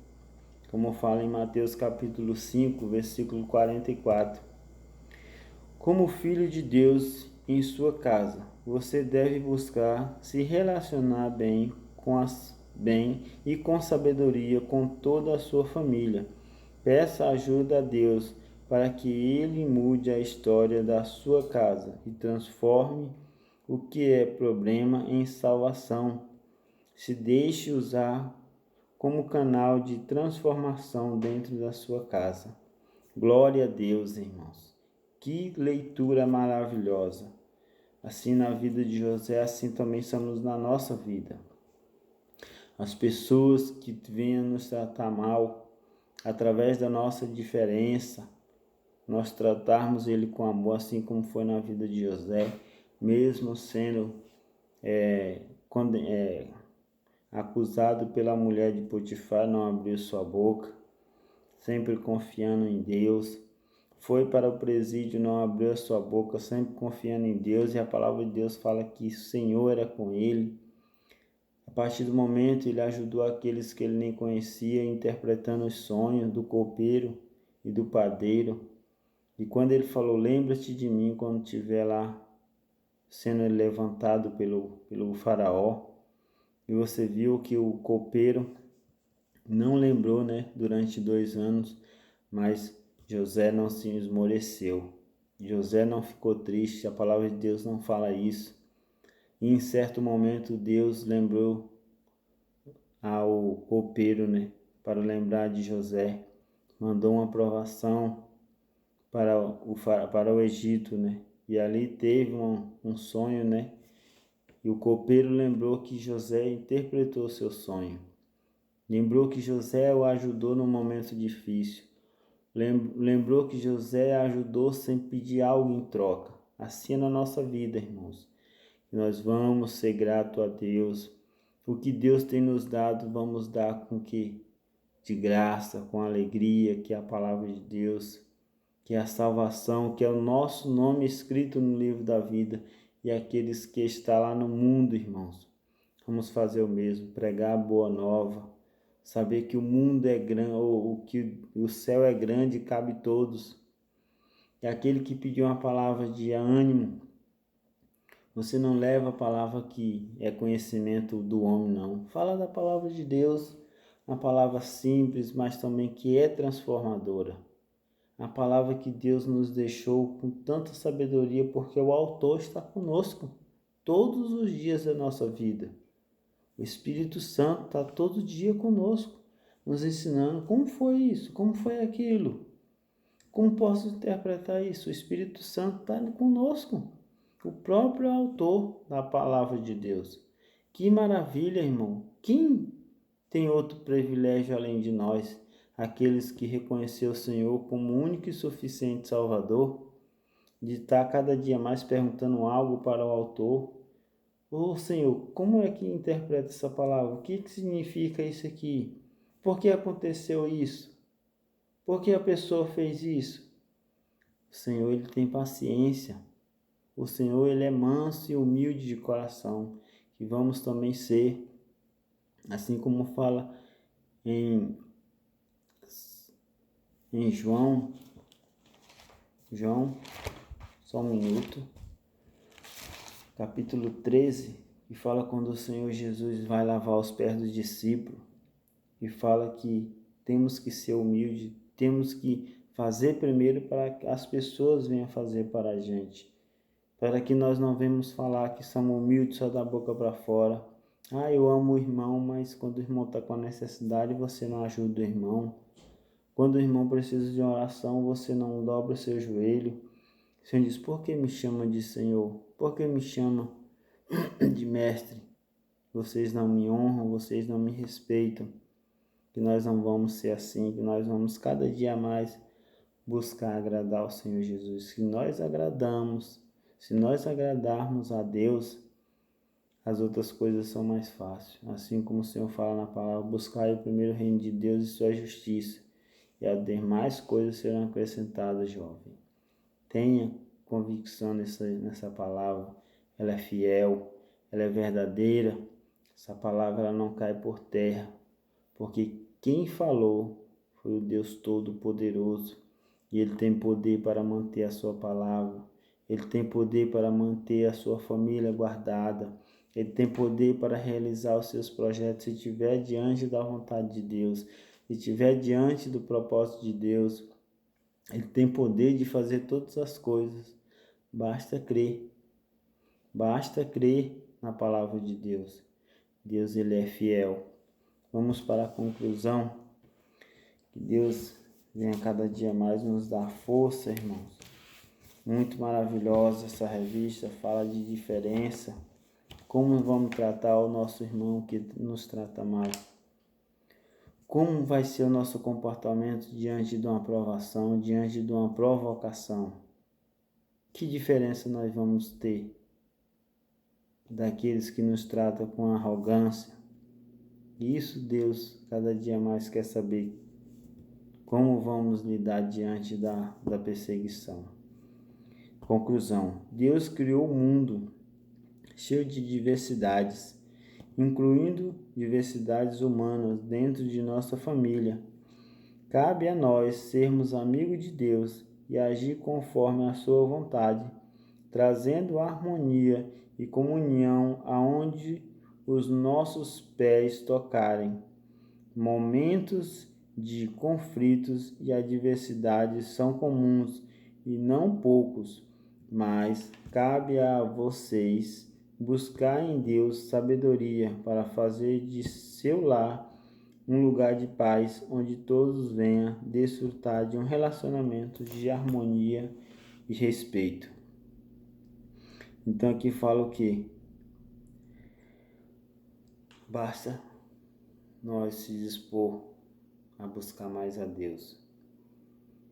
como fala em Mateus capítulo 5, versículo 44. Como filho de Deus em sua casa, você deve buscar se relacionar bem e com sabedoria com toda a sua família. Peça ajuda a Deus para que Ele mude a história da sua casa e transforme o que é problema em salvação. Se deixe usar como canal de transformação dentro da sua casa. Glória a Deus, irmãos. Que leitura maravilhosa. Assim na vida de José, assim também somos na nossa vida. As pessoas que venham nos tratar mal, através da nossa diferença, nós tratarmos ele com amor, assim como foi na vida de José, mesmo sendo acusado pela mulher de Potifar, não abriu sua boca, sempre confiando em Deus. Foi para o presídio, não abriu a sua boca, sempre confiando em Deus, e a palavra de Deus fala que o Senhor era com ele. A partir do momento, ele ajudou aqueles que ele nem conhecia, interpretando os sonhos do copeiro e do padeiro. E quando ele falou, lembra-te de mim quando estiver lá sendo levantado pelo faraó. E você viu que o copeiro não lembrou, durante 2 anos, mas José não se esmoreceu. José não ficou triste, a palavra de Deus não fala isso. E em certo momento Deus lembrou ao copeiro, para lembrar de José. Mandou uma provação para o Egito, E ali teve um sonho, E o copeiro lembrou que José interpretou seu sonho. Lembrou que José o ajudou num momento difícil. Lembrou que José ajudou sem pedir algo em troca. Assim é na nossa vida, irmãos. Nós vamos ser gratos a Deus. O que Deus tem nos dado, vamos dar com que? De graça, com alegria, que é a palavra de Deus, que é a salvação, que é o nosso nome escrito no livro da vida, e aqueles que estão lá no mundo, irmãos. Vamos fazer o mesmo, pregar a boa nova, saber que o mundo é grande, ou que o céu é grande e cabe todos. E aquele que pediu uma palavra de ânimo, você não leva a palavra que é conhecimento do homem, não. Fala da palavra de Deus, uma palavra simples, mas também que é transformadora. A palavra que Deus nos deixou com tanta sabedoria, porque o autor está conosco todos os dias da nossa vida. O Espírito Santo está todo dia conosco, nos ensinando como foi isso, como foi aquilo. Como posso interpretar isso? O Espírito Santo está conosco, o próprio autor da palavra de Deus. Que maravilha, irmão! Quem tem outro privilégio além de nós? Aqueles que reconheceram o Senhor como único e suficiente Salvador, de estar cada dia mais perguntando algo para o autor. Ô Senhor, como é que interpreta essa palavra? O que significa isso aqui? Por que aconteceu isso? Por que a pessoa fez isso? O Senhor, ele tem paciência. O Senhor, ele é manso e humilde de coração. Que vamos também ser, assim como fala em João, só um minuto, capítulo 13, que fala quando o Senhor Jesus vai lavar os pés dos discípulos, e fala que temos que ser humildes, temos que fazer primeiro para que as pessoas venham fazer para a gente, para que nós não venhamos falar que somos humildes só da boca para fora. Eu amo o irmão, mas quando o irmão está com necessidade, você não ajuda o irmão. Quando o irmão precisa de oração, você não dobra o seu joelho. O Senhor diz, por que me chama de Senhor? Por que me chama de mestre? Vocês não me honram, vocês não me respeitam. Que nós não vamos ser assim, que nós vamos cada dia mais buscar agradar o Senhor Jesus. Se nós agradarmos a Deus, as outras coisas são mais fáceis. Assim como o Senhor fala na palavra, buscai o primeiro reino de Deus e sua justiça, e as demais coisas serão acrescentadas, jovem. Tenha convicção nessa palavra. Ela é fiel, ela é verdadeira. Essa palavra ela não cai por terra, porque quem falou foi o Deus Todo-Poderoso, e Ele tem poder para manter a sua palavra. Ele tem poder para manter a sua família guardada. Ele tem poder para realizar os seus projetos se estiver diante da vontade de Deus, se estiver diante do propósito de Deus. Ele tem poder de fazer todas as coisas. Basta crer. Basta crer na palavra de Deus. Deus, ele é fiel. Vamos para a conclusão. Que Deus venha cada dia mais nos dar força, irmãos. Muito maravilhosa essa revista, fala de diferença. Como vamos tratar o nosso irmão que nos trata mal? Como vai ser o nosso comportamento diante de uma provação, diante de uma provocação? Que diferença nós vamos ter daqueles que nos tratam com arrogância? Isso Deus cada dia mais quer saber. Como vamos lidar diante da perseguição? Conclusão. Deus criou o mundo cheio de diversidades, incluindo diversidades humanas dentro de nossa família. Cabe a nós sermos amigos de Deus e agir conforme a sua vontade, trazendo harmonia e comunhão aonde os nossos pés tocarem. Momentos de conflitos e adversidades são comuns e não poucos, mas cabe a vocês buscar em Deus sabedoria para fazer de seu lar um lugar de paz onde todos venham desfrutar de um relacionamento de harmonia e respeito. Então aqui fala o que? Basta nós se dispor a buscar mais a Deus.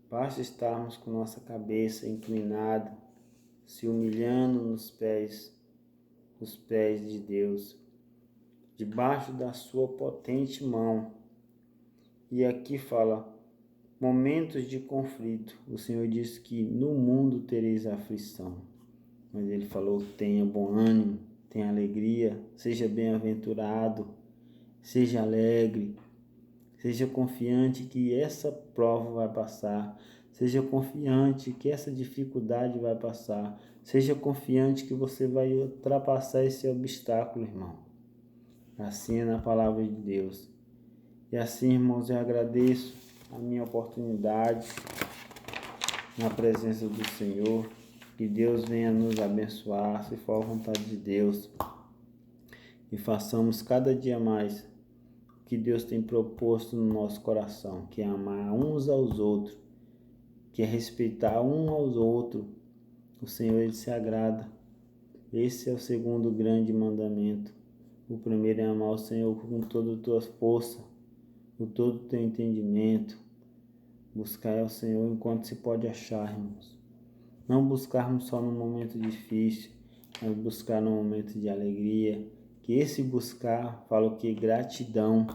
Basta estarmos com nossa cabeça inclinada, se humilhando nos pés de Deus, debaixo da sua potente mão. E aqui fala, momentos de conflito. O Senhor disse que no mundo tereis aflição. Mas Ele falou, tenha bom ânimo, tenha alegria, seja bem-aventurado, seja alegre, seja confiante que essa prova vai passar, seja confiante que essa dificuldade vai passar, seja confiante que você vai ultrapassar esse obstáculo, irmão. Assim é na palavra de Deus. E assim, irmãos, eu agradeço a minha oportunidade na presença do Senhor. Que Deus venha nos abençoar, se for a vontade de Deus. E façamos cada dia mais o que Deus tem proposto no nosso coração, que é amar uns aos outros, que é respeitar um aos outros. O Senhor, Ele se agrada. Esse é o segundo grande mandamento. O primeiro é amar o Senhor com toda a tua força, com todo o teu entendimento. Buscar ao Senhor enquanto se pode achar, irmãos. Não buscarmos só no momento difícil, mas buscar no momento de alegria. Que esse buscar, fala o que? Gratidão.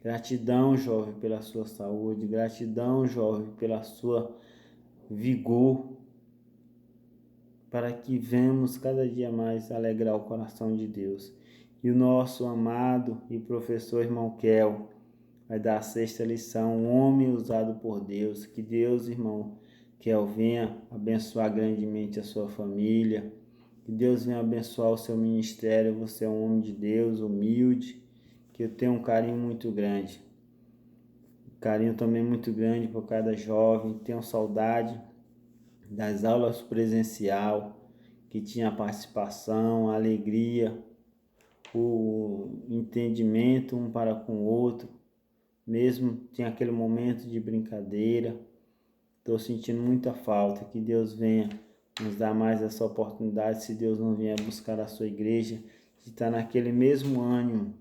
Gratidão, jovem, pela sua saúde. Gratidão, jovem, pela sua vigor. Para que venhamos cada dia mais alegrar o coração de Deus. E o nosso amado e professor irmão Kel vai dar a sexta lição, um homem usado por Deus. Que Deus, irmão Kel, venha abençoar grandemente a sua família. Que Deus venha abençoar o seu ministério. Você é um homem de Deus, humilde, que eu tenho um carinho muito grande. Carinho também muito grande por cada jovem. Tenho saudade das aulas presencial, que tinha participação, alegria, o entendimento um para com o outro. Mesmo tinha aquele momento de brincadeira. Estou sentindo muita falta. Que Deus venha nos dar mais essa oportunidade. Se Deus não vier buscar a sua igreja, de estar naquele mesmo ânimo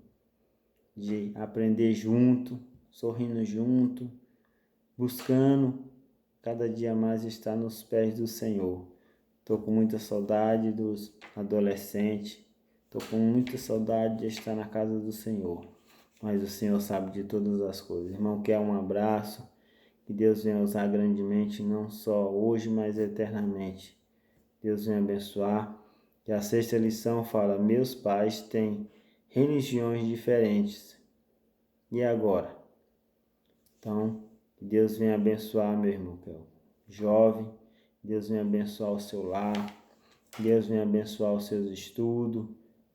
de aprender junto, sorrindo junto, buscando cada dia mais estar nos pés do Senhor. Estou com muita saudade dos adolescentes. Estou com muita saudade de estar na casa do Senhor. Mas o Senhor sabe de todas as coisas. Irmão, quer um abraço. Que Deus venha usar grandemente, não só hoje, mas eternamente. Deus venha abençoar. E a sexta lição fala, meus pais têm religiões diferentes. E agora? Então, que Deus venha abençoar, meu irmão, que é o jovem. Deus venha abençoar o seu lar. Deus venha abençoar os seus estudos,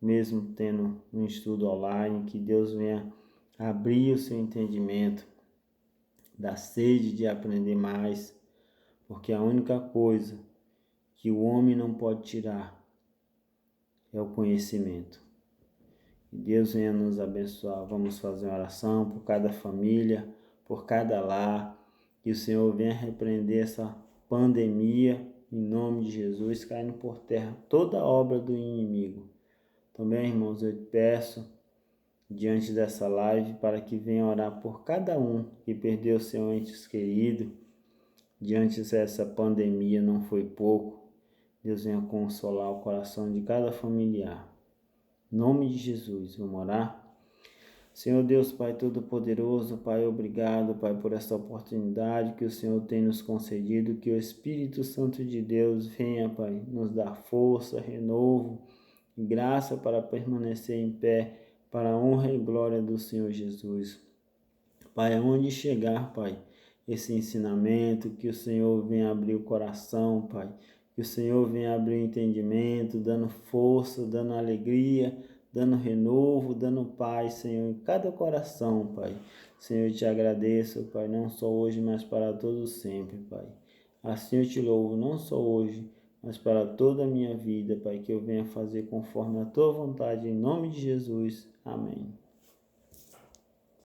mesmo tendo um estudo online. Que Deus venha abrir o seu entendimento da sede de aprender mais, porque a única coisa que o homem não pode tirar é o conhecimento. Que Deus venha nos abençoar. Vamos fazer uma oração por cada família, por cada lar. Que o Senhor venha repreender essa pandemia, em nome de Jesus, caindo por terra toda obra do inimigo. Também, irmãos, eu te peço, diante dessa live, para que venha orar por cada um que perdeu seu ente querido. Diante dessa pandemia não foi pouco. Deus venha consolar o coração de cada familiar. Em nome de Jesus, vamos orar? Senhor Deus, Pai Todo-Poderoso, Pai, obrigado, Pai, por esta oportunidade que o Senhor tem nos concedido, que o Espírito Santo de Deus venha, Pai, nos dar força, renovo e graça para permanecer em pé, para a honra e glória do Senhor Jesus. Pai, aonde chegar, Pai, esse ensinamento, que o Senhor venha abrir o coração, Pai, que o Senhor venha abrir o entendimento, dando força, dando alegria, dando renovo, dando paz, Senhor, em cada coração, Pai. Senhor, eu te agradeço, Pai, não só hoje, mas para todos sempre, Pai. Assim eu te louvo, não só hoje, mas para toda a minha vida, Pai, que eu venha fazer conforme a Tua vontade, em nome de Jesus. Amém.